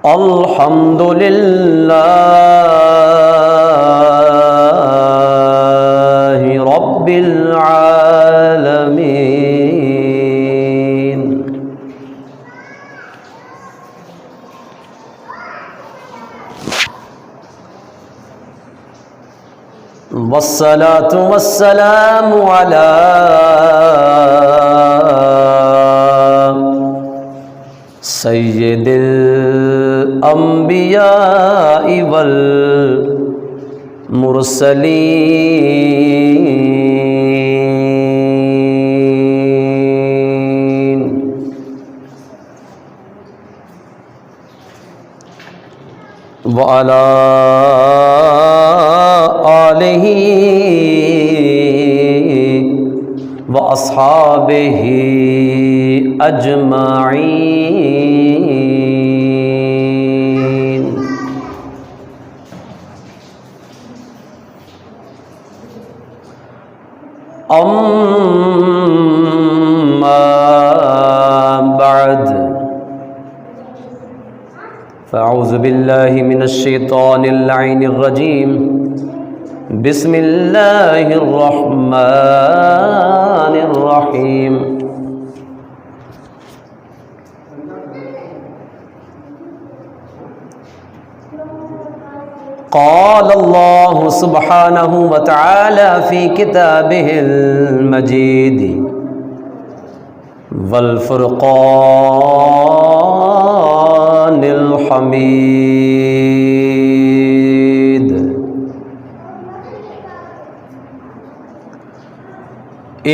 الحمد للہ رب العالمین والصلاة والسلام على سید الانبیاء والمرسلین وعلى آلہ واصحابہ اجمعین۔ اما بعد فاعوذ باللہ من الشیطان اللعین الرجیم، بسم اللہ الرحمن الرحیم۔ قال اللہ سبحانہ وتعالی فی کتابہ المجید والفرقان الحمید،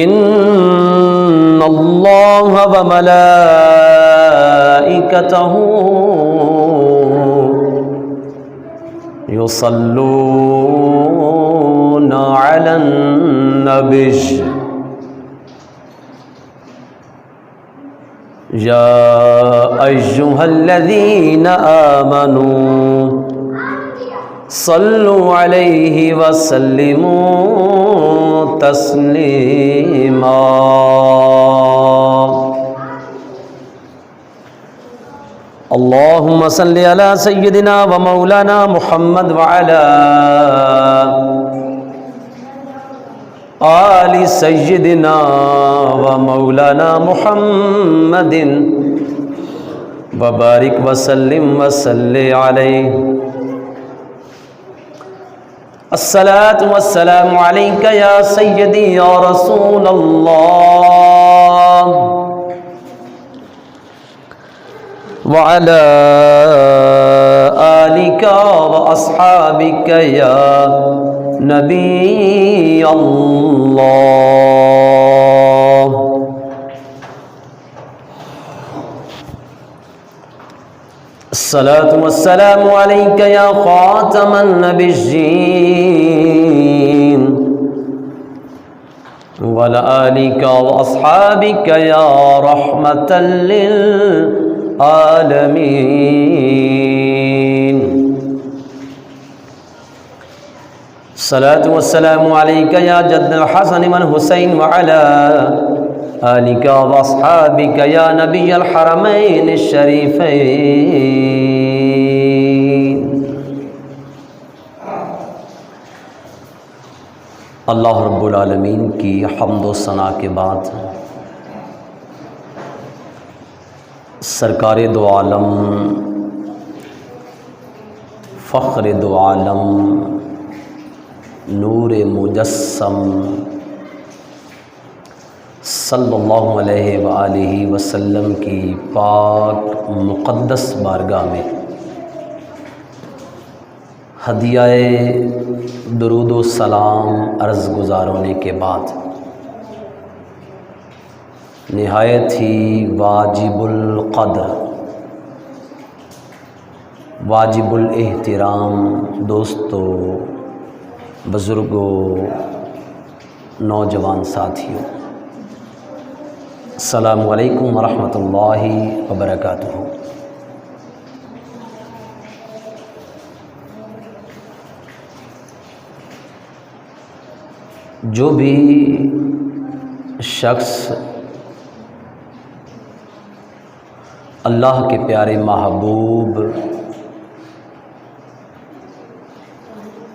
ان اللہ وملائکتہ یصلون علی النبی یا ایہا الذین آمنوا صلوا علیہ وسلموا تسلیما۔ اللہم صلی علی سیدنا و مولانا محمد وعلی آل سیدنا و مولانا محمد وبارک وسلم وصلی علیہ۔ الصلاة والسلام علیک یا سیدی یا رسول اللہ وعلى آلك وأصحابك يا نبي الله۔ الصلاة والسلام عليك يا خاتم النبيين وعلى آلك وأصحابك يا رحمة للعالمين۔ الصلاة والسلام عليك يا جد الحسن والحسين وعلى آلك وأصحابك يا نبي الحرمين الشريفين۔ اللہ رب العالمین کی حمد و ثنا کے بعد سرکار دو عالم، فخر دو عالم، نور مجسم صلی اللہ علیہ وآلہ وسلم کی پاک مقدس بارگاہ میں ہدیہ درود و سلام عرض گزار ہونے کے بعد نہایت ہی واجب القدر، واجب الاحترام دوستو، بزرگوں، نوجوان ساتھیوں، السلام علیکم ورحمۃ اللہ وبرکاتہ۔ جو بھی شخص اللہ کے پیارے محبوب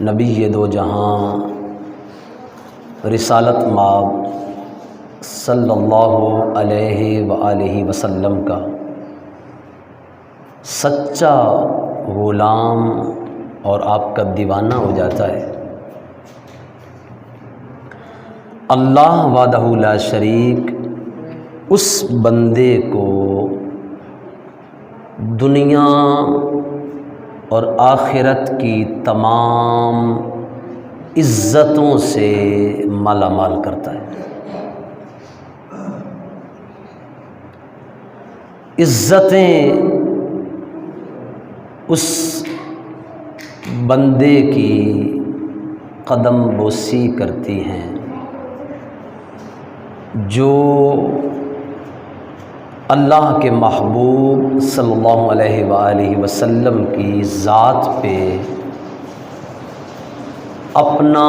نبی دو جہاں رسالت مآب صلی اللہ علیہ وآلہ وسلم کا سچا غلام اور آپ کا دیوانہ ہو جاتا ہے۔ اللہ وحدہ لا شریک اس بندے کو دنیا اور آخرت کی تمام عزتوں سے مالا مال کرتا ہے۔ عزتیں اس بندے کی قدم بوسی کرتی ہیں جو اللہ کے محبوب صلی اللہ علیہ وآلہ وسلم کی ذات پہ اپنا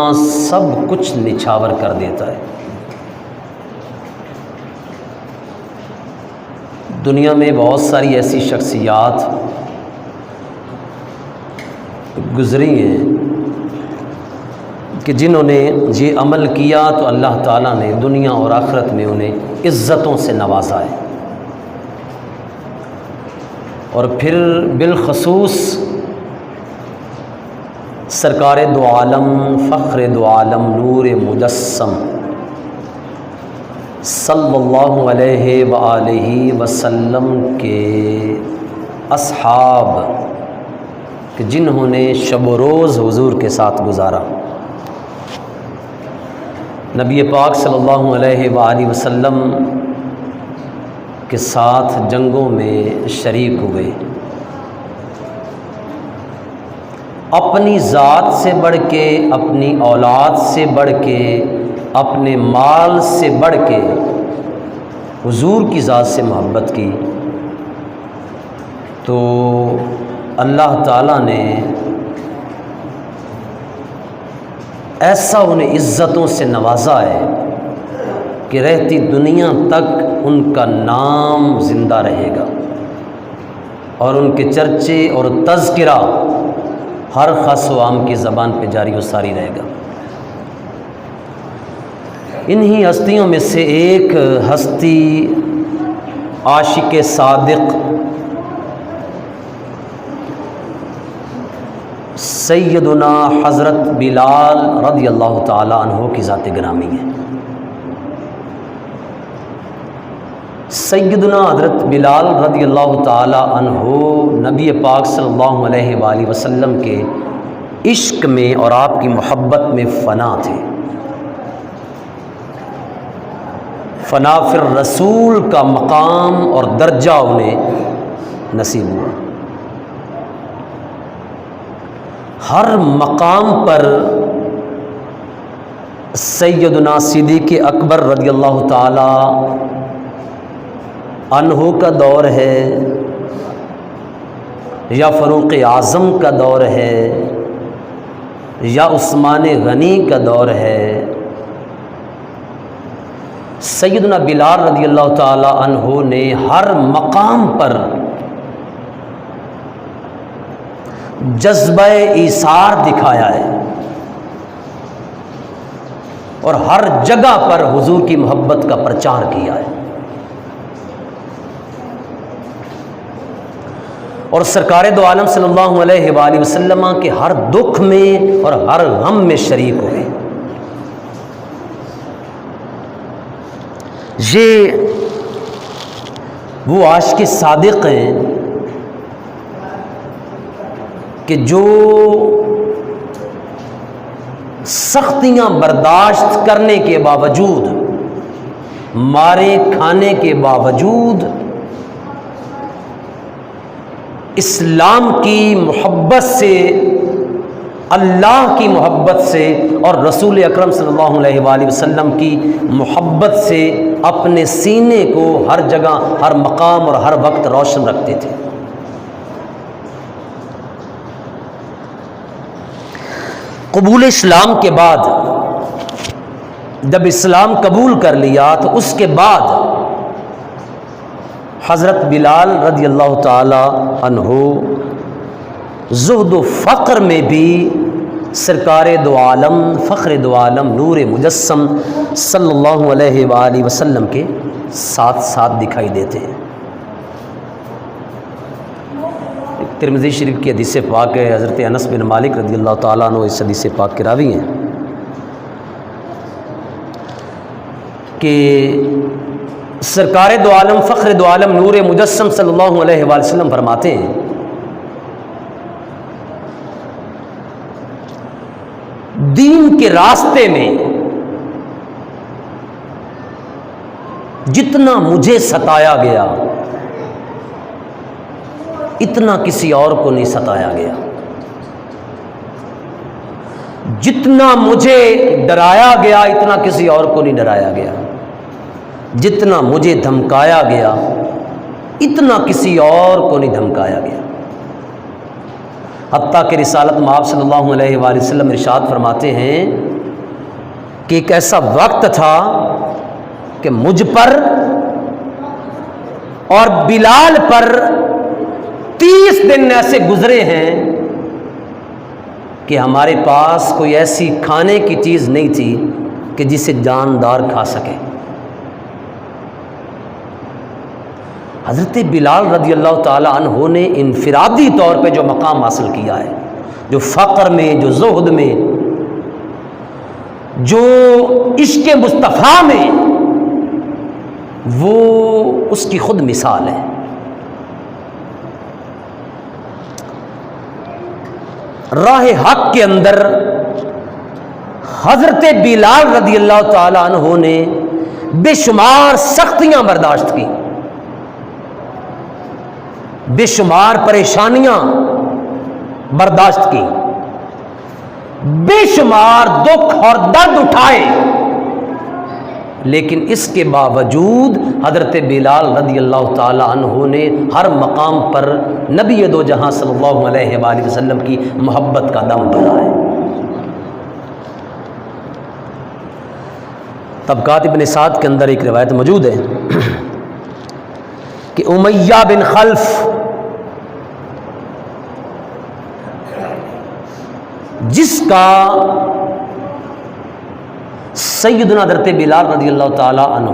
سب کچھ نچھاور کر دیتا ہے۔ دنیا میں بہت ساری ایسی شخصیات گزری ہیں کہ جنہوں نے یہ عمل کیا تو اللہ تعالیٰ نے دنیا اور آخرت میں انہیں عزتوں سے نوازا ہے، اور پھر بالخصوص سرکار دو عالم فخر دو عالم نور مجسم صلی اللہ علیہ وآلہ وسلم کے اصحاب کہ جنہوں نے شب و روز حضور کے ساتھ گزارا، نبی پاک صلی اللہ علیہ وآلہ وسلم کے ساتھ جنگوں میں شریک ہوئے، اپنی ذات سے بڑھ کے، اپنی اولاد سے بڑھ کے، اپنے مال سے بڑھ کے حضور کی ذات سے محبت کی، تو اللہ تعالیٰ نے ایسا انہیں عزتوں سے نوازا ہے کہ رہتی دنیا تک ان کا نام زندہ رہے گا، اور ان کے چرچے اور تذکرہ ہر خاص و عام کی زبان پہ جاری و ساری رہے گا۔ انہی ہستیوں میں سے ایک ہستی عاشق صادق سیدنا حضرت بلال رضی اللہ تعالی عنہ کی ذات گرامی ہے۔ سیدنا حضرت بلال رضی اللہ تعالی عنہ نبی پاک صلی اللہ علیہ وآلہ وسلم کے عشق میں اور آپ کی محبت میں فنا تھے۔ فنا فی الرسول کا مقام اور درجہ انہیں نصیب ہوا۔ ہر مقام پر سیدنا صدیق اکبر رضی اللہ تعالی عنہ کا دور ہے، یا فاروق اعظم کا دور ہے، یا عثمان غنی کا دور ہے، سیدنا بلال رضی اللہ تعالی عنہ نے ہر مقام پر جذبہ ایثار دکھایا ہے، اور ہر جگہ پر حضور کی محبت کا پرچار کیا ہے، اور سرکار دو عالم صلی اللہ علیہ وآلہ وسلم کے ہر دکھ میں اور ہر غم میں شریک ہوئے۔ یہ وہ عاشق صادق ہیں کہ جو سختیاں برداشت کرنے کے باوجود، مارے کھانے کے باوجود اسلام کی محبت سے، اللہ کی محبت سے اور رسول اکرم صلی اللہ علیہ وآلہ وسلم کی محبت سے اپنے سینے کو ہر جگہ، ہر مقام اور ہر وقت روشن رکھتے تھے۔ قبول اسلام کے بعد، جب اسلام قبول کر لیا تو اس کے بعد حضرت بلال رضی اللہ تعالی عنہ زہد و فقر میں بھی سرکار دو عالم فخر دو عالم نور مجسم صلی اللہ علیہ وآلہ وسلم کے ساتھ ساتھ دکھائی دیتے ہیں۔ ترمذی شریف کی حدیث پاک ہے، حضرت انس بن مالک رضی اللہ تعالیٰ عنہ اس حدیث پاک کے راوی ہیں کہ سرکار دو عالم فخر دو عالم نور مجسم صلی اللہ علیہ وآلہ وسلم فرماتے ہیں دین کے راستے میں جتنا مجھے ستایا گیا اتنا کسی اور کو نہیں ستایا گیا، جتنا مجھے ڈرایا گیا اتنا کسی اور کو نہیں ڈرایا گیا، جتنا مجھے دھمکایا گیا اتنا کسی اور کو نہیں دھمکایا گیا۔ حتیٰ کہ رسالت مآب صلی اللہ علیہ وآلہ وسلم ارشاد فرماتے ہیں کہ ایک ایسا وقت تھا کہ مجھ پر اور بلال پر 30 دن ایسے گزرے ہیں کہ ہمارے پاس کوئی ایسی کھانے کی چیز نہیں تھی کہ جسے جاندار کھا سکے۔ حضرت بلال رضی اللہ تعالی عنہ نے انفرادی طور پہ جو مقام حاصل کیا ہے، جو فقر میں، جو زہد میں، جو عشق مصطفیٰ میں، وہ اس کی خود مثال ہے۔ راہ حق کے اندر حضرت بلال رضی اللہ تعالی عنہ نے بے شمار سختیاں برداشت کی، بے شمار پریشانیاں برداشت کی، بے شمار دکھ اور درد اٹھائے، لیکن اس کے باوجود حضرت بلال رضی اللہ تعالی عنہ نے ہر مقام پر نبی دو جہاں صلی اللہ علیہ وآلہ وسلم کی محبت کا دم بھرا ہے۔ طبقات ابن سعد کے اندر ایک روایت موجود ہے کہ امیہ بن خلف جس کا سیدنا حضرت بلال رضی اللہ تعالی عنہ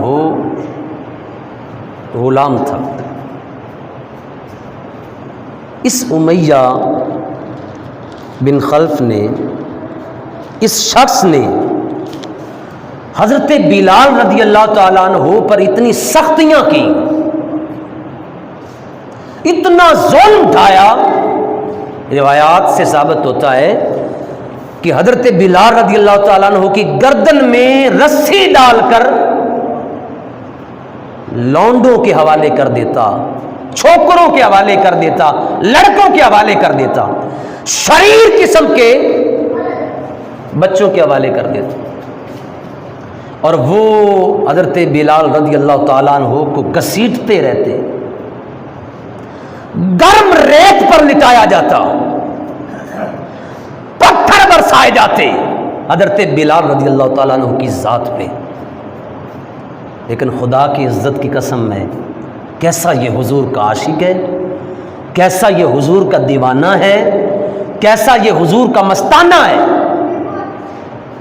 غلام تھا، اس امیہ بن خلف نے، اس شخص نے حضرت بلال رضی اللہ تعالی عنہ پر اتنی سختیاں کی، اتنا ظلم ڈھایا، روایات سے ثابت ہوتا ہے کہ حضرت بلال رضی اللہ تعالیٰ عنہ کی گردن میں رسی ڈال کر لونڈوں کے حوالے کر دیتا، چھوکروں کے حوالے کر دیتا، لڑکوں کے حوالے کر دیتا، شریر قسم کے بچوں کے حوالے کر دیتا، اور وہ حضرت بلال رضی اللہ تعالیٰ عنہ کو گھسیٹتے رہتے، گرم ریت پر لٹایا جاتا، پتھر برسائے جاتے حضرت بلال رضی اللہ تعالیٰ عنہ کی ذات پہ، لیکن خدا کی عزت کی قسم ہے کیسا یہ حضور کا عاشق ہے، کیسا یہ حضور کا دیوانہ ہے، کیسا یہ حضور کا مستانہ ہے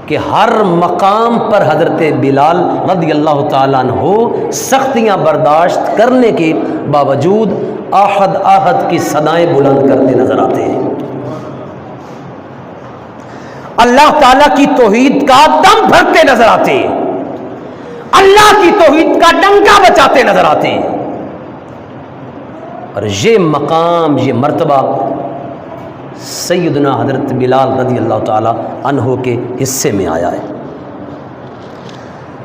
کہ ہر مقام پر حضرت بلال رضی اللہ تعالیٰ عنہ سختیاں برداشت کرنے کے باوجود آہد آہد کی صدائیں بلند کرتے نظر آتے ہیں، اللہ تعالیٰ کی توحید کا دم بھرتے نظر آتے ہیں، اللہ کی توحید کا ڈنکا بچاتے نظر آتے ہیں، اور یہ مقام، یہ مرتبہ سیدنا حضرت بلال رضی اللہ تعالی عنہ کے حصے میں آیا ہے۔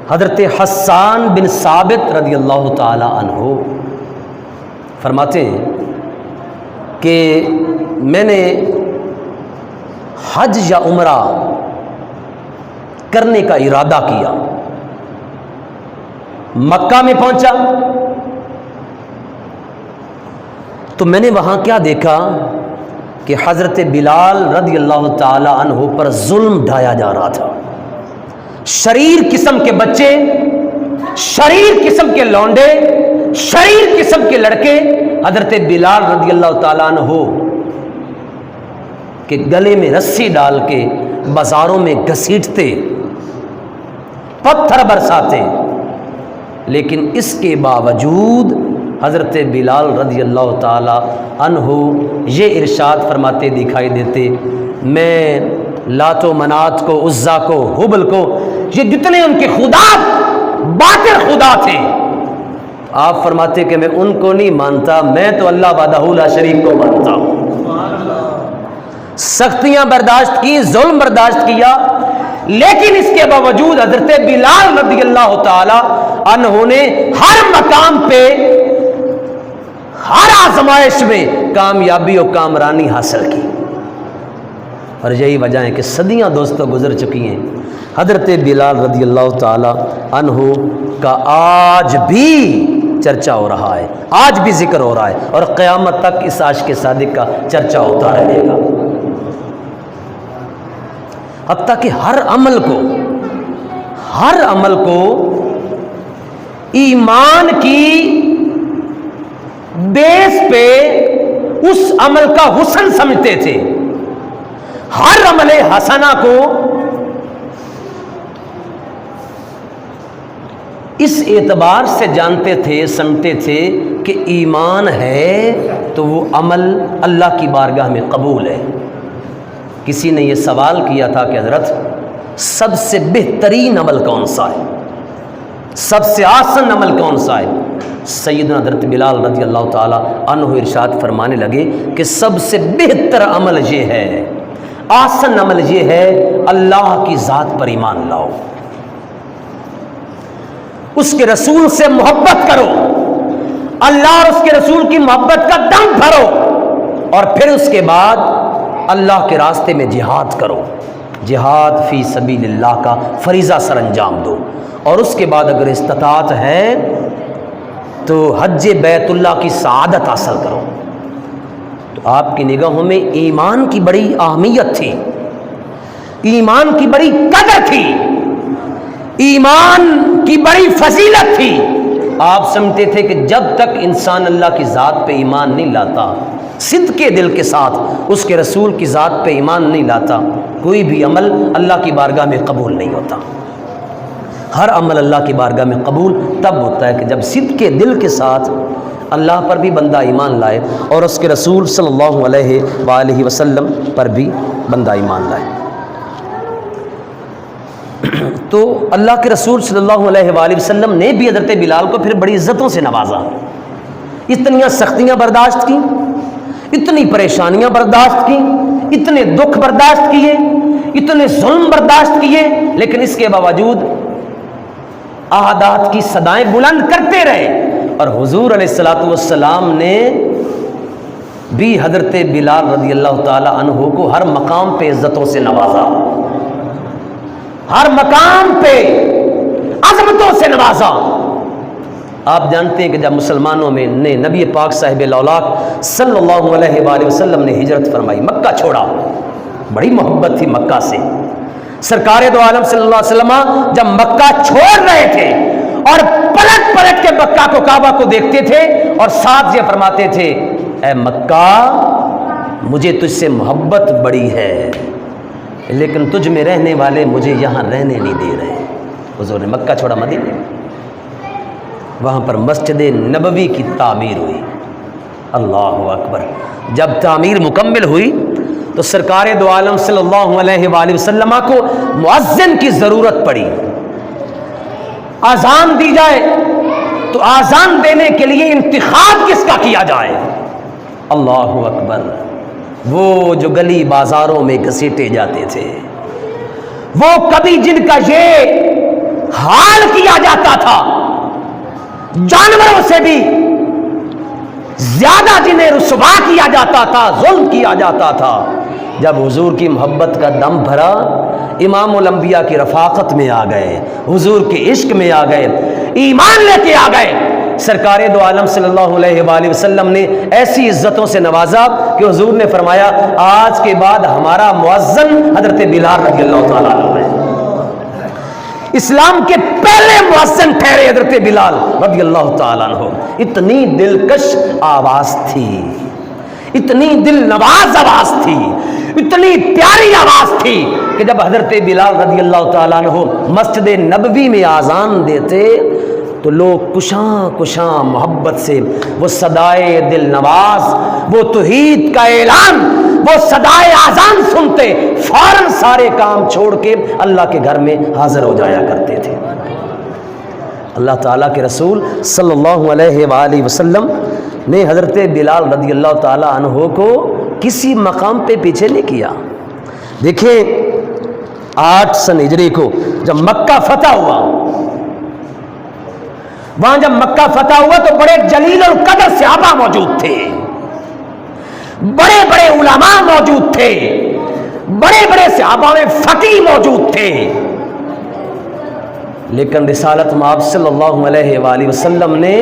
حضرت حسان بن ثابت رضی اللہ تعالی عنہ فرماتے ہیں کہ میں نے حج یا عمرہ کرنے کا ارادہ کیا، مکہ میں پہنچا تو میں نے وہاں کیا دیکھا کہ حضرت بلال رضی اللہ تعالی عنہ پر ظلم ڈھایا جا رہا تھا، شریر قسم کے بچے، شریر قسم کے لونڈے، شریر قسم کے لڑکے حضرت بلال رضی اللہ تعالیٰ عنہ کے گلے میں رسی ڈال کے بازاروں میں گھسیٹتے، پتھر برساتے، لیکن اس کے باوجود حضرت بلال رضی اللہ تعالی عنہ یہ ارشاد فرماتے دکھائی دیتے، میں لات و منات کو، عزا کو، حبل کو، یہ جتنے ان کے خدا باطل خدا تھے، آپ فرماتے کہ میں ان کو نہیں مانتا، میں تو اللہ وحدہ لا شریک کو مانتا ہوں۔ سختیاں برداشت کی، ظلم برداشت کیا، لیکن اس کے باوجود حضرت بلال رضی اللہ تعالی عنہ نے ہر مقام پہ، ہر آزمائش میں کامیابی و کامرانی حاصل کی، اور یہی وجہ ہے کہ صدیاں دوستوں گزر چکی ہیں، حضرت بلال رضی اللہ تعالی عنہ کا آج بھی چرچا ہو رہا ہے، آج بھی ذکر ہو رہا ہے، اور قیامت تک اس عاشق صادق کا چرچا ہوتا رہے گا، حتیٰ کہ ہر عمل کو ایمان کی بیس پہ اس عمل کا حسن سمجھتے تھے، ہر عمل حسنہ کو اس اعتبار سے جانتے تھے، سمجھتے تھے کہ ایمان ہے تو وہ عمل اللہ کی بارگاہ میں قبول ہے۔ کسی نے یہ سوال کیا تھا کہ حضرت سب سے بہترین عمل کون سا ہے، سب سے آسن عمل کون سا ہے؟ سیدنا حضرت بلال رضی اللہ تعالی عنہ ارشاد فرمانے لگے کہ سب سے بہتر عمل یہ ہے، آسن عمل یہ ہے، اللہ کی ذات پر ایمان لاؤ، اس کے رسول سے محبت کرو، اللہ اور اس کے رسول کی محبت کا دم بھرو، اور پھر اس کے بعد اللہ کے راستے میں جہاد کرو، جہاد فی سبیل اللہ کا فریضہ سر انجام دو، اور اس کے بعد اگر استطاعت ہے تو حج بیت اللہ کی سعادت حاصل کرو۔ تو آپ کی نگاہوں میں ایمان کی بڑی اہمیت تھی، ایمان کی بڑی قدر تھی، ایمان کی بڑی فضیلت تھی۔ آپ سمجھتے تھے کہ جب تک انسان اللہ کی ذات پہ ایمان نہیں لاتا، صدق کے دل کے ساتھ اس کے رسول کی ذات پہ ایمان نہیں لاتا، کوئی بھی عمل اللہ کی بارگاہ میں قبول نہیں ہوتا۔ ہر عمل اللہ کی بارگاہ میں قبول تب ہوتا ہے کہ جب صدق کے دل کے ساتھ اللہ پر بھی بندہ ایمان لائے، اور اس کے رسول صلی اللہ علیہ وآلہ وسلم پر بھی بندہ ایمان لائے۔ تو اللہ کے رسول صلی اللہ علیہ وآلہ وسلم نے بھی حضرت بلال کو پھر بڑی عزتوں سے نوازا، اتنی سختیاں برداشت کی، اتنی پریشانیاں برداشت کی، اتنے دکھ برداشت کیے، اتنے ظلم برداشت کیے، لیکن اس کے باوجود عہدات کی صدائیں بلند کرتے رہے، اور حضور علیہ الصلوۃ والسلام نے بھی حضرت بلال رضی اللہ تعالی عنہ کو ہر مقام پہ عزتوں سے نوازا، ہر مقام پہ عظمتوں سے نوازا۔ آپ جانتے ہیں کہ جب مسلمانوں میں نے نبی پاک صاحب الاولاق صلی اللہ علیہ وآلہ وسلم نے ہجرت فرمائی، مکہ چھوڑا، بڑی محبت تھی مکہ سے، سرکار دو عالم صلی اللہ علیہ وسلم جب مکہ چھوڑ رہے تھے اور پلٹ پلٹ کے مکہ کو، کعبہ کو دیکھتے تھے، اور ساتھ یہ فرماتے تھے، اے مکہ مجھے تجھ سے محبت بڑی ہے، لیکن تجھ میں رہنے والے مجھے یہاں رہنے نہیں دے رہے۔ حضور نے مکہ چھوڑا، مدینے، وہاں پر مسجد نبوی کی تعمیر ہوئی۔ اللہ اکبر! جب تعمیر مکمل ہوئی تو سرکار دو عالم صلی اللہ علیہ وآلہ وسلم کو مؤذن کی ضرورت پڑی، اذان دی جائے تو اذان دینے کے لیے انتخاب کس کا کیا جائے؟ اللہ اکبر! وہ جو گلی بازاروں میں گھسیٹے جاتے تھے، وہ کبھی جن کا یہ حال کیا جاتا تھا، جانوروں سے بھی زیادہ جنہیں رسوا کیا جاتا تھا، ظلم کیا جاتا تھا، جب حضور کی محبت کا دم بھرا، امام الانبیاء کی رفاقت میں آ گئے، حضور کے عشق میں آ گئے، ایمان لے کے آ گئے، سرکار دو عالم صلی اللہ علیہ وآلہ وسلم نے ایسی عزتوں سے نوازا کہ حضور نے فرمایا آج کے بعد ہمارا مؤذن حضرت بلال رضی اللہ تعالیٰ عنہ ہے۔ اسلام کے پہلے مؤذن ٹھہرے حضرت بلال رضی اللہ تعالیٰ عنہ۔ اتنی دلکش آواز تھی، اتنی دل نواز آواز تھی اتنی پیاری آواز تھی کہ جب حضرت بلال رضی اللہ تعالیٰ عنہ مسجد نبوی میں اذان دیتے تو لوگ کشاں کشاں محبت سے وہ صدائے دل نواز، وہ توحید کا اعلان، وہ صدائے اذان سنتے فوراً سارے کام چھوڑ کے اللہ کے گھر میں حاضر ہو جایا کرتے تھے۔ اللہ تعالیٰ کے رسول صلی اللہ علیہ وآلہ وسلم نے حضرت بلال رضی اللہ تعالیٰ عنہ کو کسی مقام پہ پیچھے نہیں کیا۔ دیکھیں 8 سن ہجری کو جب مکہ فتح ہوا، وہاں جب مکہ فتح ہوا تو بڑے جلیل القدر صحابہ موجود تھے، بڑے بڑے علماء موجود تھے، بڑے بڑے صحابہ میں فقیہ موجود تھے، لیکن رسالت مآب صلی اللہ علیہ وآلہ وسلم نے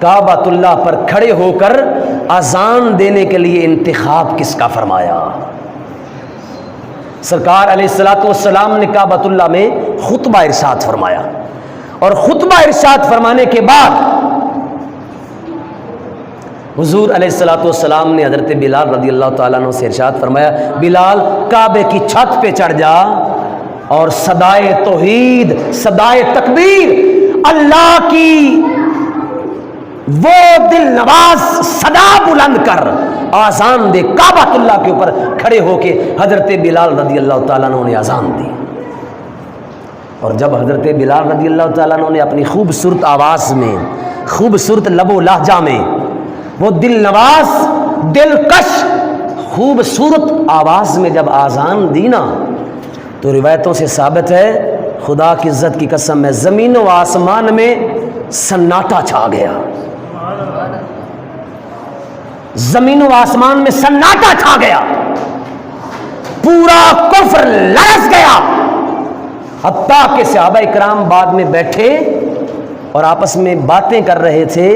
کعبۃ اللہ پر کھڑے ہو کر اذان دینے کے لیے انتخاب کس کا فرمایا؟ سرکار علیہ الصلوۃ والسلام نے کعبۃ اللہ میں خطبہ ارشاد فرمایا، اور خطبہ ارشاد فرمانے کے بعد حضور علیہ الصلوۃ والسلام نے حضرت بلال رضی اللہ تعالیٰ عنہ سے ارشاد فرمایا، بلال کعبے کی چھت پہ چڑھ جا اور صدائے توحید، صدائے تکبیر، اللہ کی وہ دل نواز صدا بلند کر آزان دے۔ کعبۃ اللہ کے اوپر کھڑے ہو کے حضرت بلال رضی اللہ تعالیٰ عنہ نے آزان دی، اور جب حضرت بلال رضی اللہ تعالیٰ عنہ نے اپنی خوبصورت آواز میں، خوبصورت لب و لہجہ میں، وہ دل نواز، دلکش خوبصورت آواز میں جب آزان دی نا، تو روایتوں سے ثابت ہے، خدا کی عزت کی قسم ہے، زمین و آسمان میں سناٹا چھا گیا، زمین و آسمان میں سناٹا چھا گیا، پورا کفر لرز گیا، حتیٰ کہ صحابہ اکرام بعد میں بیٹھے اور آپس میں باتیں کر رہے تھے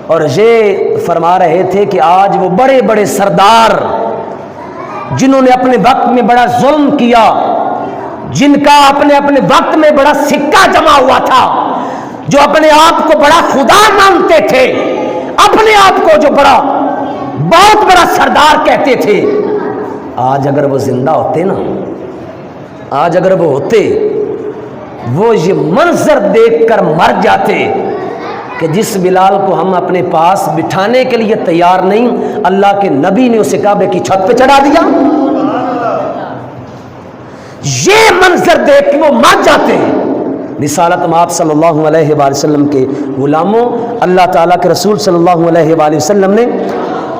اور یہ فرما رہے تھے کہ آج وہ بڑے بڑے سردار جنہوں نے اپنے وقت میں بڑا ظلم کیا، جن کا اپنے وقت میں بڑا سکہ جمع ہوا تھا، جو اپنے آپ کو بڑا خدا مانتے تھے، اپنے آپ کو جو بہت بڑا سردار کہتے تھے، آج اگر وہ زندہ ہوتے نا، آج اگر وہ ہوتے، وہ یہ منظر دیکھ کر مر جاتے کہ جس بلال کو ہم اپنے پاس بٹھانے کے لیے تیار نہیں، اللہ کے نبی نے اسے کعبے کی چھت پہ چڑھا دیا، یہ منظر دیکھ کے وہ مر جاتے ہیں۔ رسالت مآب صلی اللہ علیہ وآلہ وسلم کے غلاموں، اللہ تعالیٰ کے رسول صلی اللہ علیہ وآلہ وسلم نے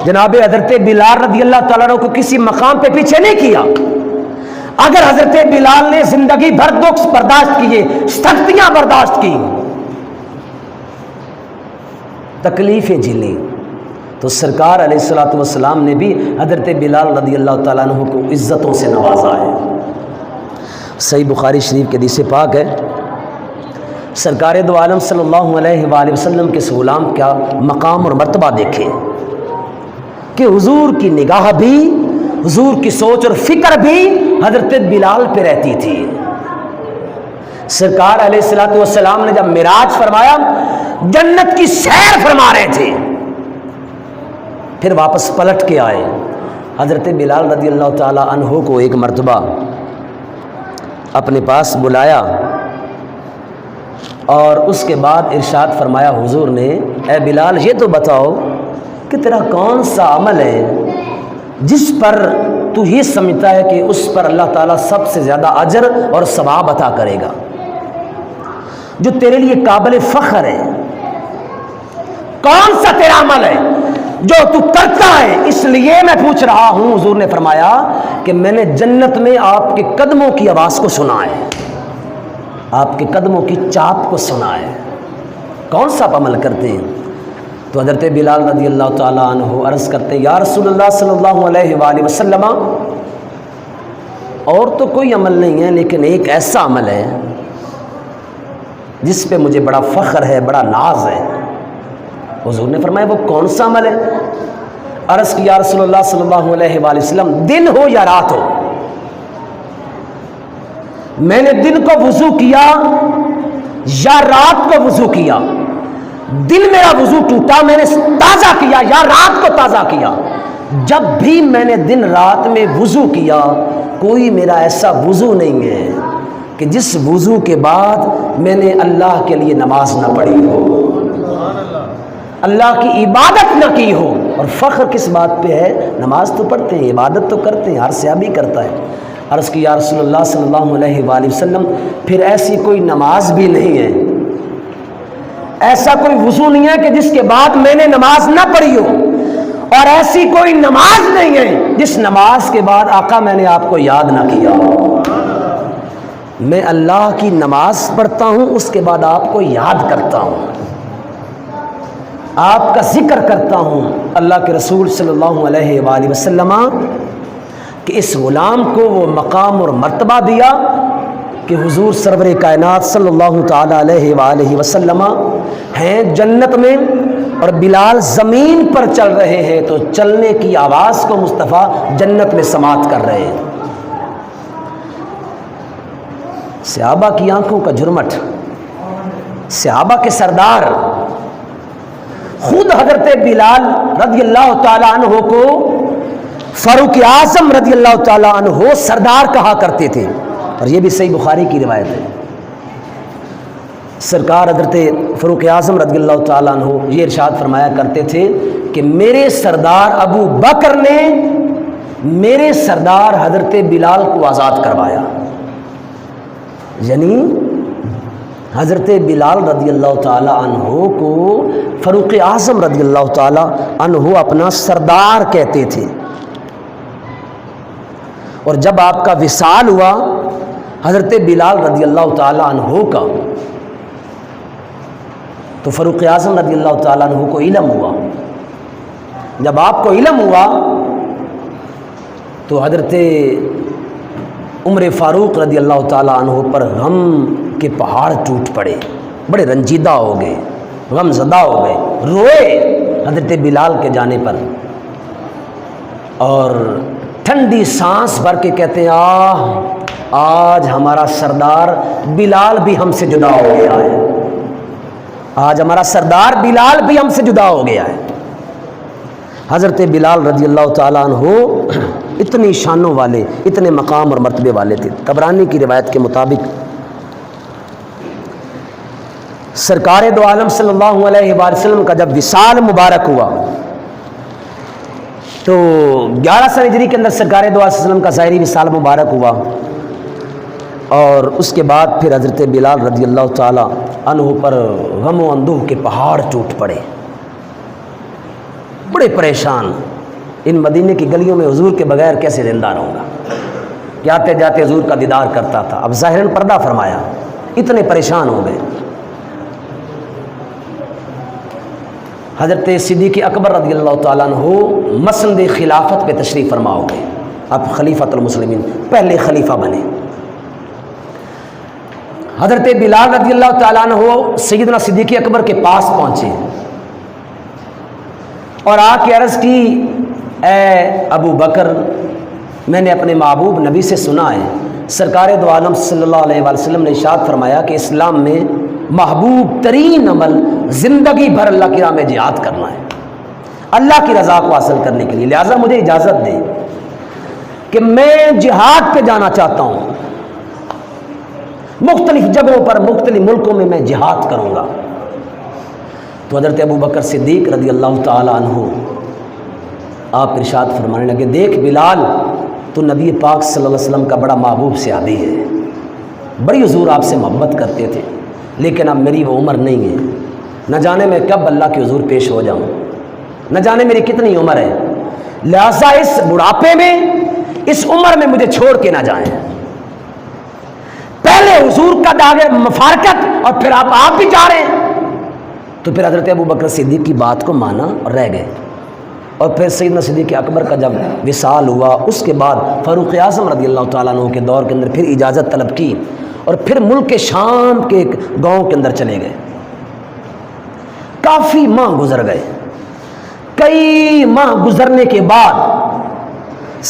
جناب حضرت بلال رضی اللہ تعالیٰ عنہ کو کسی مقام پہ پیچھے نہیں کیا۔ اگر حضرت بلال نے زندگی بھر دکھ برداشت کیے، سختیاں برداشت کی، تکلیفیں جھیلیں، تو سرکار علیہ الصلوۃ والسلام نے بھی حضرت بلال رضی اللہ تعالیٰ عنہ کو عزتوں سے نوازا ہے۔ صحیح بخاری شریف کے حدیث پاک ہے، سرکار دو عالم صلی اللہ علیہ وآلہ وسلم کے اس غلام کا مقام اور مرتبہ دیکھیں کہ حضور کی نگاہ بھی، حضور کی سوچ اور فکر بھی حضرت بلال پہ رہتی تھی۔ سرکار علیہ الصلوۃ والسلام نے جب معراج فرمایا، جنت کی سیر فرما رہے تھے، پھر واپس پلٹ کے آئے، حضرت بلال رضی اللہ تعالی عنہ کو ایک مرتبہ اپنے پاس بلایا اور اس کے بعد ارشاد فرمایا حضور نے، اے بلال یہ تو بتاؤ کہ تیرا کون سا عمل ہے جس پر تو یہ سمجھتا ہے کہ اس پر اللہ تعالیٰ سب سے زیادہ اجر اور ثواب عطا کرے گا، جو تیرے لیے قابل فخر ہے، کون سا تیرا عمل ہے جو تو کرتا ہے؟ اس لیے میں پوچھ رہا ہوں۔ حضور نے فرمایا کہ میں نے جنت میں آپ کے قدموں کی آواز کو سنا ہے، آپ کے قدموں کی چاپ کو سنا ہے، کون سا آپ عمل کرتے ہیں؟ تو حضرت بلال رضی اللہ تعالیٰ عنہ عرض کرتے ہیں، یا رسول اللہ صلی اللہ علیہ وآلہ وسلم، اور تو کوئی عمل نہیں ہے، لیکن ایک ایسا عمل ہے جس پہ مجھے بڑا فخر ہے، بڑا ناز ہے۔ حضور نے فرمایا وہ کون سا عمل ہے؟ عرض کی یا رسول اللہ صلی اللہ علیہ وآلہ وسلم، دن ہو یا رات ہو، میں نے دن کو وضو کیا یا رات کو وضو کیا، دن میرا وضو ٹوٹا میں نے تازہ کیا یا رات کو تازہ کیا، جب بھی میں نے دن رات میں وضو کیا، کوئی میرا ایسا وضو نہیں ہے کہ جس وضو کے بعد میں نے اللہ کے لیے نماز نہ پڑھی ہو، اللہ کی عبادت نہ کی ہو۔ اور فخر کس بات پہ ہے؟ نماز تو پڑھتے ہیں، عبادت تو کرتے ہیں، ہر صحابی کرتا ہے۔ عرض کی یا رسول اللہ صلی اللہ علیہ وآلہ وسلم، پھر ایسی کوئی نماز بھی نہیں ہے، ایسا کوئی وضو نہیں ہے کہ جس کے بعد میں نے نماز نہ پڑھی ہو، اور ایسی کوئی نماز نہیں ہے جس نماز کے بعد آقا میں نے آپ کو یاد نہ کیا۔ میں اللہ کی نماز پڑھتا ہوں، اس کے بعد آپ کو یاد کرتا ہوں، آپ کا ذکر کرتا ہوں۔ اللہ کے رسول صلی اللہ علیہ وآلہ وسلم کہ اس غلام کو وہ مقام اور مرتبہ دیا کہ حضور سرور کائنات صلی اللہ تعالی علیہ وآلہ وسلم ہیں جنت میں، اور بلال زمین پر چل رہے ہیں تو چلنے کی آواز کو مصطفیٰ جنت میں سماعت کر رہے ہیں۔ صحابہ کی آنکھوں کا جھرمٹ، صحابہ کے سردار خود حضرت بلال رضی اللہ تعالیٰ عنہ کو فاروق اعظم رضی اللہ تعالیٰ عنہ سردار کہا کرتے تھے، اور یہ بھی صحیح بخاری کی روایت ہے۔ سرکار حضرت فاروق اعظم رضی اللہ تعالیٰ عنہ یہ ارشاد فرمایا کرتے تھے کہ میرے سردار ابو بکر نے میرے سردار حضرت بلال کو آزاد کروایا، یعنی حضرت بلال رضی اللہ تعالیٰ عنہ کو فاروق اعظم رضی اللہ تعالیٰ عنہ اپنا سردار کہتے تھے۔ اور جب آپ کا وصال ہوا حضرت بلال رضی اللہ تعالیٰ عنہ کا، تو فاروق اعظم رضی اللہ تعالیٰ عنہ کو علم ہوا۔ جب آپ کو علم ہوا تو حضرت عمر فاروق رضی اللہ تعالیٰ عنہ پر غم کے پہاڑ ٹوٹ پڑے، بڑے رنجیدہ ہو گئے، غم زدہ ہو گئے، روئے حضرت بلال کے جانے پر، اور ٹھنڈی سانس بھر کے کہتے ہیں آج ہمارا سردار بلال بھی ہم سے جدا ہو گیا ہے، آج ہمارا سردار بلال بھی ہم سے جدا ہو گیا ہے۔ حضرت بلال رضی اللہ تعالیٰ عنہ اتنی شانوں والے، اتنے مقام اور مرتبے والے تھے۔ طبرانی کی روایت کے مطابق سرکار دو عالم صلی اللہ علیہ وآلہ وسلم کا جب وصال مبارک ہوا تو 1100 ہجری کے اندر سرکار دو عالم صلی اللہ علیہ وسلم کا ظاہری وصال مبارک ہوا، اور اس کے بعد پھر حضرت بلال رضی اللہ تعالیٰ عنہ پر غم و اندوہ کے پہاڑ ٹوٹ پڑے، بڑے پریشان، ان مدینے کی گلیوں میں حضور کے بغیر کیسے زندہ رہوں گا، جاتے جاتے حضور کا دیدار کرتا تھا، اب ظاہراً پردہ فرمایا، اتنے پریشان ہو گئے۔ حضرت صدیق اکبر رضی اللہ تعالیٰ عنہ مسند خلافت پہ تشریف فرما ہو گئے، اب خلیفۃ المسلمین، پہلے خلیفہ بنے۔ حضرت بلال رضی اللہ تعالیٰ عنہ سیدنا صدیق اکبر کے پاس پہنچے اور آ کے عرض کی، اے ابو بکر، میں نے اپنے محبوب نبی سے سنا ہے، سرکار دو عالم صلی اللہ علیہ وآلہ وسلم نے ارشاد فرمایا کہ اسلام میں محبوب ترین عمل زندگی بھر اللہ کی راہ میں جہاد کرنا ہے، اللہ کی رضا کو حاصل کرنے کے لیے، لہٰذا مجھے اجازت دے کہ میں جہاد پہ جانا چاہتا ہوں، مختلف جگہوں پر، مختلف ملکوں میں جہاد کروں گا۔ تو حضرت ابو بکر صدیق رضی اللہ تعالیٰ عنہ آپ ارشاد فرمانے لگے، دیکھ بلال، تو نبی پاک صلی اللہ علیہ وسلم کا بڑا محبوب صحابی ہے، بڑی حضور آپ سے محبت کرتے تھے، لیکن اب میری وہ عمر نہیں ہے، نہ جانے میں کب اللہ کے حضور پیش ہو جاؤں، نہ جانے میری کتنی عمر ہے، لہذا اس بڑھاپے میں، اس عمر میں مجھے چھوڑ کے نہ جائیں، پہلے حضور کا داغ مفارقت اور پھر آپ بھی جا رہے ہیں۔ تو پھر حضرت ابو بکر صدیق کی بات کو مانا اور رہ گئے، اور پھر سیدنا صدیق اکبر کا جب وصال ہوا، اس کے بعد فاروق اعظم رضی اللہ تعالیٰ عنہ کے دور کے اندر پھر اجازت طلب کی، اور پھر ملک شام کے ایک گاؤں کے اندر چلے گئے۔ کافی ماہ گزر گئے، کئی ماہ گزرنے کے بعد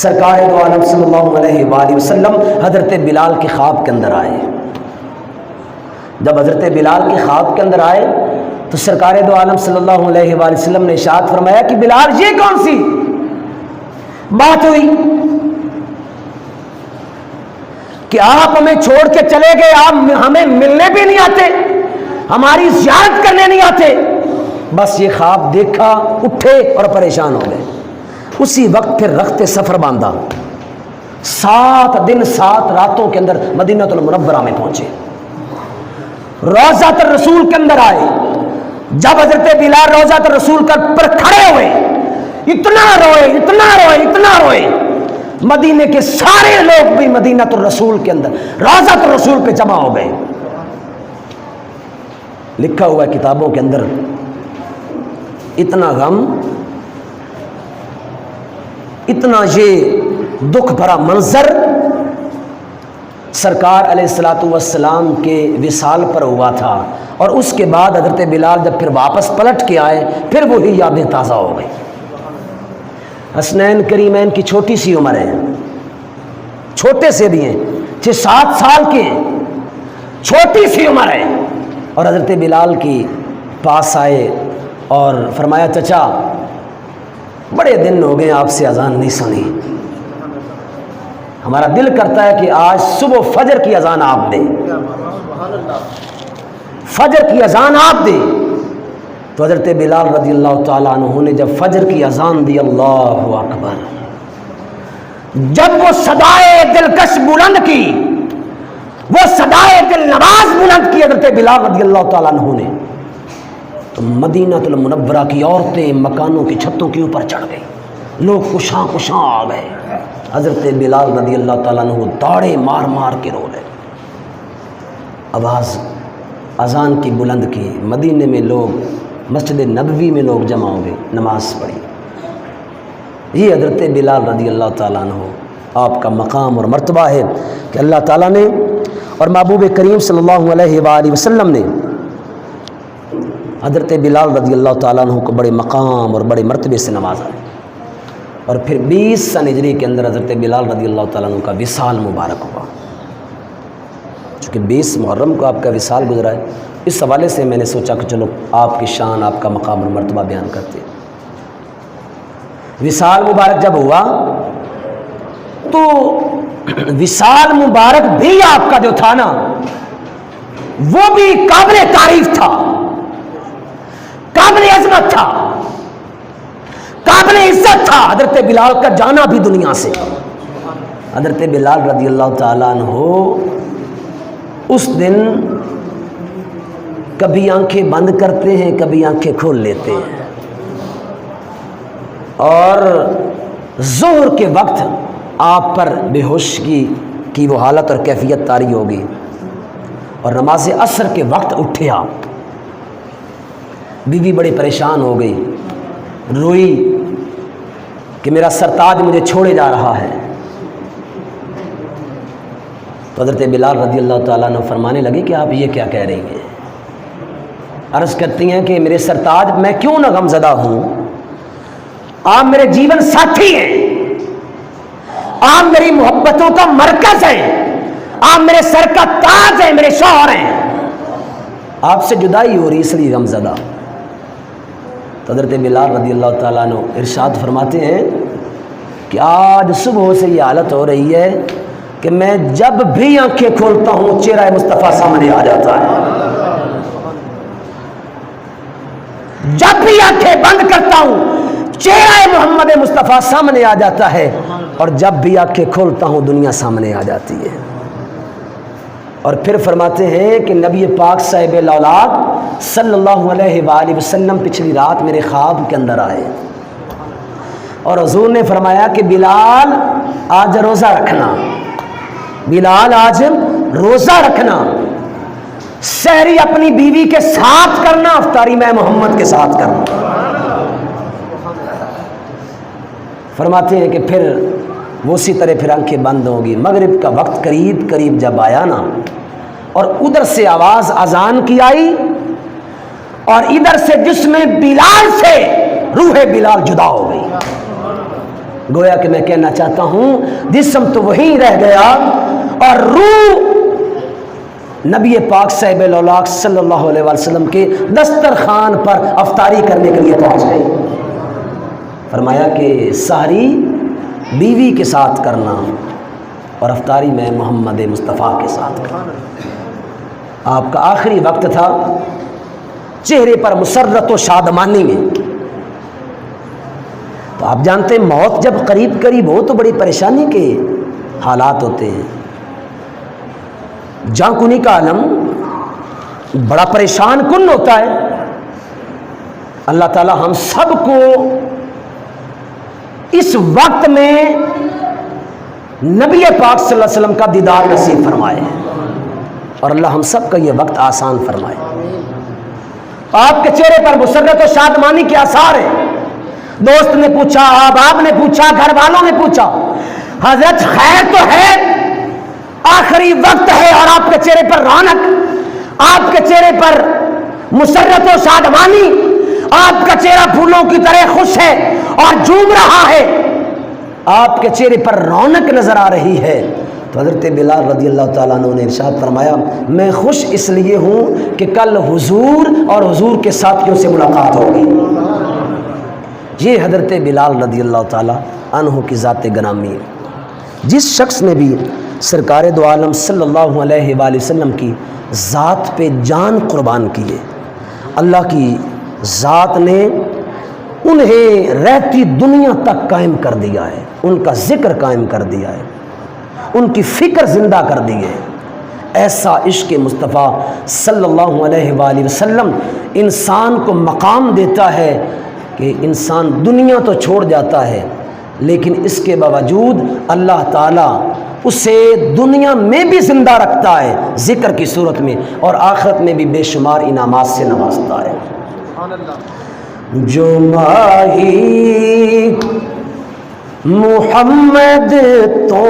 سرکار دو عالم صلی اللہ علیہ وآلہ وسلم حضرت بلال کے خواب کے اندر آئے۔ جب حضرت بلال کے خواب کے اندر آئے تو سرکار دو عالم صلی اللہ علیہ وآلہ وسلم نے ارشاد فرمایا کہ بلال، یہ کون سی بات ہوئی کہ آپ ہمیں چھوڑ کے چلے گئے، آپ ہمیں ملنے بھی نہیں آتے، ہماری زیارت کرنے نہیں آتے. بس یہ خواب دیکھا، اٹھے اور پریشان ہو گئے. اسی وقت پھر رخت سفر باندھا، 7 دن 7 راتوں کے اندر مدینہ المنورہ میں پہنچے. روضۃ الرسول کے اندر آئے. جب حضرت بلال روضۃ الرسول پر کھڑے ہوئے، اتنا روئے اتنا روئے اتنا روئے، مدینے کے سارے لوگ بھی مدینہ الرسول کے اندر روضۃ الرسول پہ جمع ہو گئے. لکھا ہوا ہے کتابوں کے اندر، اتنا غم، اتنا یہ دکھ بھرا منظر سرکار علیہ الصلوۃ والسلام کے وصال پر ہوا تھا. اور اس کے بعد حضرت بلال جب پھر واپس پلٹ کے آئے، پھر وہی یادیں تازہ ہو گئی. حسنین کریمین کی چھوٹی سی عمر ہے، چھوٹے سے بھی ہیں، 6-7 سال کے ہیں، چھوٹی سی عمر ہے. اور حضرت بلال کی پاس آئے اور فرمایا چچا بڑے دن ہو گئے آپ سے اذان نہیں سنی، ہمارا دل کرتا ہے کہ آج صبح فجر کی اذان آپ دیں، فجر کی اذان آپ دیں. تو حضرت بلال رضی اللہ تعالیٰ عنہ نے جب فجر کی اذان دی، اللہ اکبر، جب وہ صدائے دلکش بلند کی، وہ صدائے دل نواز بلند کی حضرت بلال رضی اللہ تعالیٰ عنہ نے، تو مدینہ المنورہ کی عورتیں مکانوں کی چھتوں کے اوپر چڑھ گئی، لوگ کشاں کشاں آ گئے. حضرت بلال رضی اللہ تعالیٰ عنہ داڑے مار مار کے رو رہے. آواز اذان کی بلند کی، مدینے میں لوگ، مسجد نبوی میں لوگ جمع ہو گئے، نماز پڑھی. یہ حضرت بلال رضی اللہ تعالیٰ عنہ آپ کا مقام اور مرتبہ ہے کہ اللہ تعالیٰ نے اور محبوب کریم صلی اللہ علیہ وآلہ وسلم نے حضرت بلال رضی اللہ تعالیٰ عنہ کو بڑے مقام اور بڑے مرتبے سے نوازا. اور پھر 20 سن ہجری کے اندر حضرت بلال رضی اللہ تعالیٰ عنہ کا وصال مبارک ہوا. چونکہ 20 محرم کو آپ کا وصال گزرا ہے، اس حوالے سے میں نے سوچا کہ چلو آپ کی شان، آپ کا مقام اور مرتبہ بیان کرتے. وصال مبارک جب ہوا تو وصال مبارک بھی آپ کا جو تھا نا، وہ بھی قابل تعریف تھا، قابل عظمت تھا، قابل عزت تھا. حضرت بلال کا جانا بھی دنیا سے. حضرت بلال رضی اللہ تعالیٰ عنہ اس دن کبھی آنکھیں بند کرتے ہیں، کبھی آنکھیں کھول لیتے ہیں، اور ظہر کے وقت آپ پر بے ہوشی کی وہ حالت اور کیفیت طاری ہوگی. اور نماز عصر کے وقت اٹھے آپ. بیوی بڑی پریشان ہو گئی، روئی کہ میرا سرتاج مجھے چھوڑے جا رہا ہے. تو حضرت بلال رضی اللہ تعالیٰ نے فرمانے لگے کہ آپ یہ کیا کہہ رہی ہیں. عرض کرتی ہیں کہ میرے سرتاج، میں کیوں نہ غم زدہ ہوں، آپ میرے جیون ساتھی ہیں، آپ میری محبتوں کا مرکز ہیں، آپ میرے سر کا تاج ہیں، میرے شوہر ہیں، آپ سے جدائی ہو رہی اس لیے غم زدہ. تو حضرت بلال رضی اللہ تعالیٰ عنہ ارشاد فرماتے ہیں کہ آج صبح سے یہ حالت ہو رہی ہے کہ میں جب بھی آنکھیں کھولتا ہوں چہرہ مصطفیٰ سامنے آ جاتا ہے، جب بھی آنکھیں بند کرتا ہوں چہرہ محمد مصطفیٰ سامنے آ جاتا ہے، اور جب بھی آنکھیں کھولتا ہوں دنیا سامنے آ جاتی ہے. اور پھر فرماتے ہیں کہ نبی پاک صاحب الاولاد صلی اللہ علیہ وآلہ وسلم پچھلی رات میرے خواب کے اندر آئے، اور حضور نے فرمایا کہ بلال آج روزہ رکھنا، بلال آج روزہ رکھنا، سحری اپنی بیوی کے ساتھ کرنا، افطاری میں محمد کے ساتھ کرنا. فرماتے ہیں کہ پھر وہ اسی طرح پھر آنکھیں بند ہوگی. مغرب کا وقت قریب قریب جب آیا نا، اور ادھر سے آواز اذان کی آئی، اور ادھر سے جسم بلال سے روح بلال جدا ہو گئی. گویا کہ میں کہنا چاہتا ہوں جسم تو وہیں رہ گیا، اور روح نبی پاک صاحب الاولاق صلی اللہ علیہ وسلم کے دسترخوان پر افطاری کرنے کے لیے پہنچ گئی. فرمایا کہ سحری بیوی کے ساتھ کرنا اور افطاری میں محمد مصطفیٰ کے ساتھ کرنا۔ آپ کا آخری وقت تھا، چہرے پر مسرت و شادمانی میں۔ تو آپ جانتے ہیں موت جب قریب قریب ہو تو بڑی پریشانی کے حالات ہوتے ہیں۔ جاں کنی کا عالم بڑا پریشان کن ہوتا ہے۔ اللہ تعالی ہم سب کو اس وقت میں نبی پاک صلی اللہ علیہ وسلم کا دیدار نصیب فرمائے اور اللہ ہم سب کا یہ وقت آسان فرمائے۔ آپ کے چہرے پر مسرت و شادمانی کے آثار ہیں۔ دوست نے پوچھا، احباب نے پوچھا، گھر والوں نے پوچھا، حضرت خیر تو ہے، آخری وقت ہے اور آپ کے چہرے پر رونق، آپ کے چہرے پر مسرت و شادمانی، آپ کا چہرہ پھولوں کی طرح خوش ہے اور جھوم رہا ہے، آپ کے چہرے پر رونق نظر آ رہی ہے۔ تو حضرت بلال رضی اللہ تعالیٰ عنہ نے ارشاد فرمایا، میں خوش اس لیے ہوں کہ کل حضور اور حضور کے ساتھیوں سے ملاقات ہوگی۔ یہ حضرت بلال رضی اللہ تعالیٰ عنہ کی ذات گرامی ہے۔ جس شخص نے بھی سرکار دو عالم صلی اللہ علیہ وآلہ وسلم کی ذات پہ جان قربان کیے، اللہ کی ذات نے انہیں رہتی دنیا تک قائم کر دیا ہے، ان کا ذکر قائم کر دیا ہے، ان کی فکر زندہ کر دی ہے۔ ایسا عشق مصطفیٰ صلی اللہ علیہ وآلہ وسلم انسان کو مقام دیتا ہے کہ انسان دنیا تو چھوڑ جاتا ہے، لیکن اس کے باوجود اللہ تعالیٰ اسے دنیا میں بھی زندہ رکھتا ہے ذکر کی صورت میں، اور آخرت میں بھی بے شمار انعامات سے نوازتا ہے۔ جو ماہی محمد تو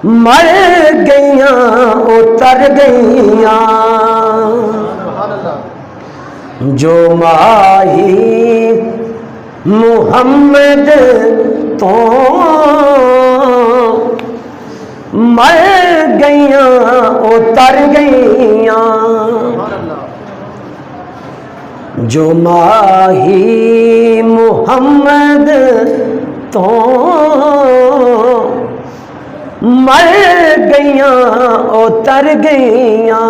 مر گئیاں اتر گئیاں، جو ماہی محمد تو مر گئیاں اتر گئیاں، جو ماہی محمد تو مر گئیاں اتر گئیاں،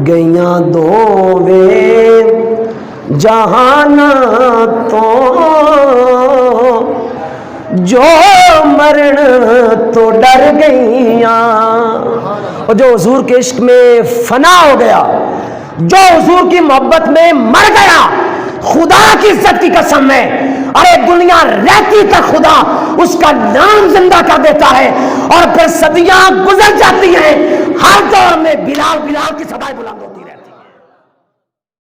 گئیاں دوویں جہان تو جو مرن تو ڈر گئیاں۔ اور جو حضور کے عشق میں فنا ہو گیا، جو حضور کی محبت میں مر گیا، خدا کی عزت کی قسم ہے، ارے دنیا رہتی تک خدا اس کا نام زندہ کر دیتا ہے، اور پھر صدیاں گزر جاتی ہیں، ہر دور میں بلال بلال کی صدائیں بلند ہوتی ہیں۔